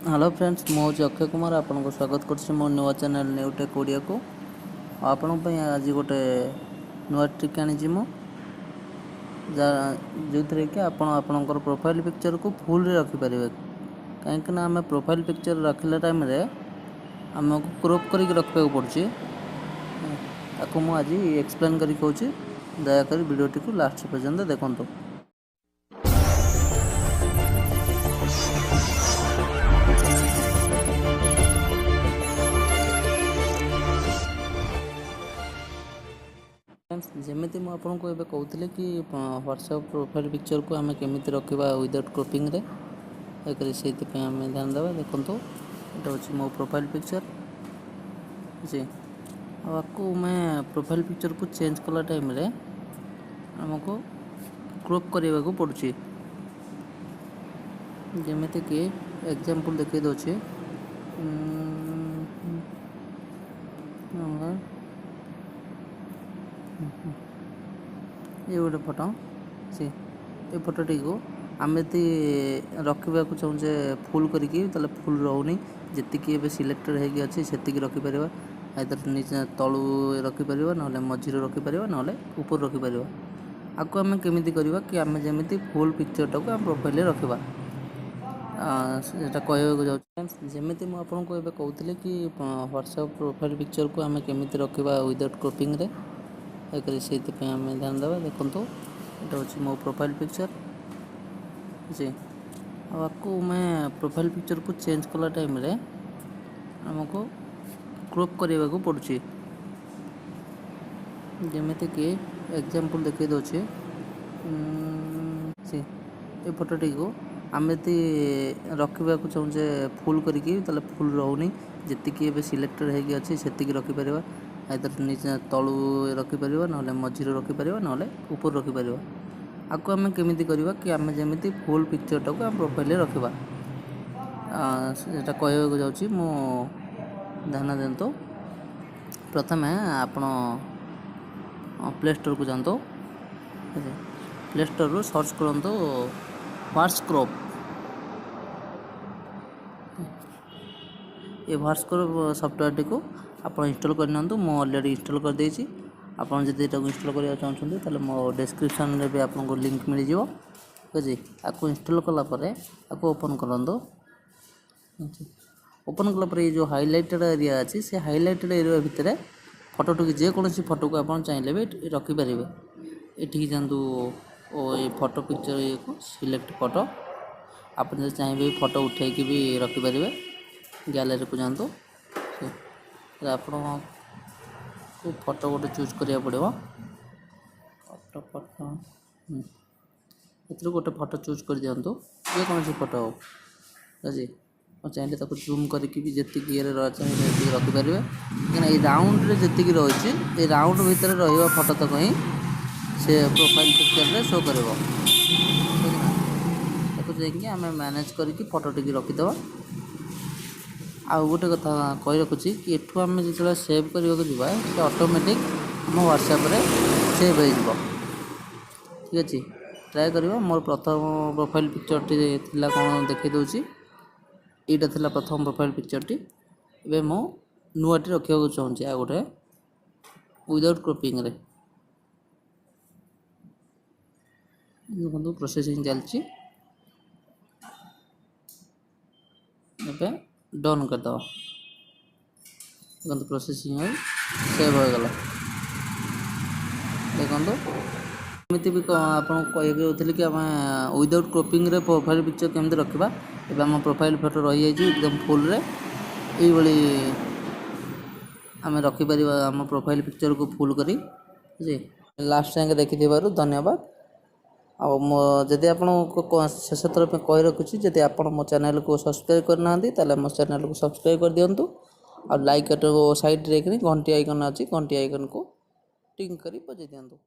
Hello friends मो अक्षय कुमार आपको स्वागत कर मो नुआ चैनल न्यूटेक ओडिया को आपण आज गोटे नुआ ट्रिक आनी जो थी कि आपणकर प्रोफाइल पिक्चर को फुल रे रखिपारे कहीं आम प्रोफाइल पिक्चर रखला टाइम आमको क्रॉप करके रखा पड़े ताको मु आज एक्सप्लेन करी कहूँ दयाकोरी वीडियोटी को लास्ट पर्यंत देखो। जमी मुझे ये कहते कि व्हाट्सएप प्रोफाइल पिक्चर को आम केमी रखा विदाउट क्रॉपिंग रे से आम ध्यान देवा देखो यहाँ हूँ मो प्रोफाइल पिक्चर जी आपको मैं प्रोफाइल पिक्चर को चेंज कला टाइम रे आमको क्रॉप करने को पड़ुछि जमी कि एग्जांपल देखई दौचे ये गोटे फोटो सी ये फोटोटी को आम यदि रखा चाहूँचे फुल करके फुल रोनी जी सिलेक्टेड होगी अच्छी से रखिपर आइदर निजे तलू रखिपर ना मझी रखिपर ना ऊपर रखिपर आपको आम केमी करवा कि आम जमी फुल पिक्चरटा को आम प्रोफाइल रखा कहवाक जाऊँ जमी मुझे कहते कि व्हाट्सएप प्रोफाइल पिक्चर को आम केमी रखा विदाउट क्रॉपिंग रे से आम ध्यान देवा देखो यहाँ हूँ मो प्रोफाइल पिक्चर जी आपको मैं प्रोफाइल पिक्चर को चेंज कला टाइम रे आमको क्रॉप करने को पड़ुछि जमी कि एग्जांपल देखई दौचे सी ये फोटोटी को आम यदि रखा चाहूँचे फुल करके फुल रोनी जी सिलेक्टेड होगी अच्छी से रखिपर आइदर निजे तलू रखिपर ना मझी रखिपर ना ऊपर रखिपर आपको आम केमी करवा कि आम जमी फुल पिक्चरटा को आम प्रोफाइल रखा कहवाक जाऊँ मो ध्यान दिंतु प्रथम आपण प्ले स्टोर को जातु प्ले स्टोर रू सर्च करूँ व्हाट्सक्रॉप ये व्हाट्सक्रॉप सॉफ्टवेयर को आप इंस्टॉल करनी मु ऑलरेडी इंस्टॉल कर देछि आपन जदि एटा इंस्टॉल करबा चाहछन्ते ताले मो डिस्क्रिप्शन रे भी आपनको लिंक मिल जिवो बुझी आपको इंस्टॉल कला परे आपको ओपन करंदो ओपन कला परे ये जो हाइलाइटेड एरिया अछि से हाइलाइटेड एरिया भितरे फोटो टू जे कोनोसी फोटो को आपन चाहिले बे रखि परिबे एठी जंतु ओ ये फोटो पिक्चर ये को सिलेक्ट फोटो आपन जे चाहेबे फोटो उठाई के भी रखि परिबे गैलरी को जानतो आपको फोटो गोटे चूज करिया पड़ो फोटो गोटे फोटो चूज कर दिंतु ये कौन सी फोटो हो जी चाहिए ताको जूम करके भी जी ये चाहिए रखिपारे कहीं राउंड रे जी रही है राउंड भितर रहा फोटो तक ही से प्रोफाइल पिक्चर रे शो कर आम मैनेज करके फोटो टी रखीदे आ गोटे कथा कही रखुच्छी कि एठू आम जो सेव करने जावा से ऑटोमेटिक आम व्हाट्सएप रे सेव हो ठीक अच्छे ट्राए करवा मोर प्रथम प्रोफाइल पिक्चर टी थिला कौन देखई दूसरी यहाँ थिला प्रथम प्रोफाइल पिक्चर टी एबे मो नुआटी रखा चाहूँगी आ गोटे विदाउट क्रॉपिंग रे देखो प्रोसेसिंग चलती डन करदे देखो प्रोसेसिंग सेव हो गला देखो एमती भी आपको कहते कि आम विदाउट क्रॉपिंग रे प्रोफाइल पिक्चर केमती रखा एवं आम प्रोफाइल फोटो रही जाइए एकदम फुल रे ये आम रखिपर आम प्रोफाइल पिक्चर को फुल करी जी लास्ट टाइम देखी धन्यवाद जदि आपको शेष थर कही रखुच्छी जदि आप मो चैनल को सब्सक्राइब करना मो चैनल को सब्सक्राइब कर दिंतु और लाइक साइड रे घंटी आइकन अच्छी घंटी आइकन को टिंग कर बजे दिंतु।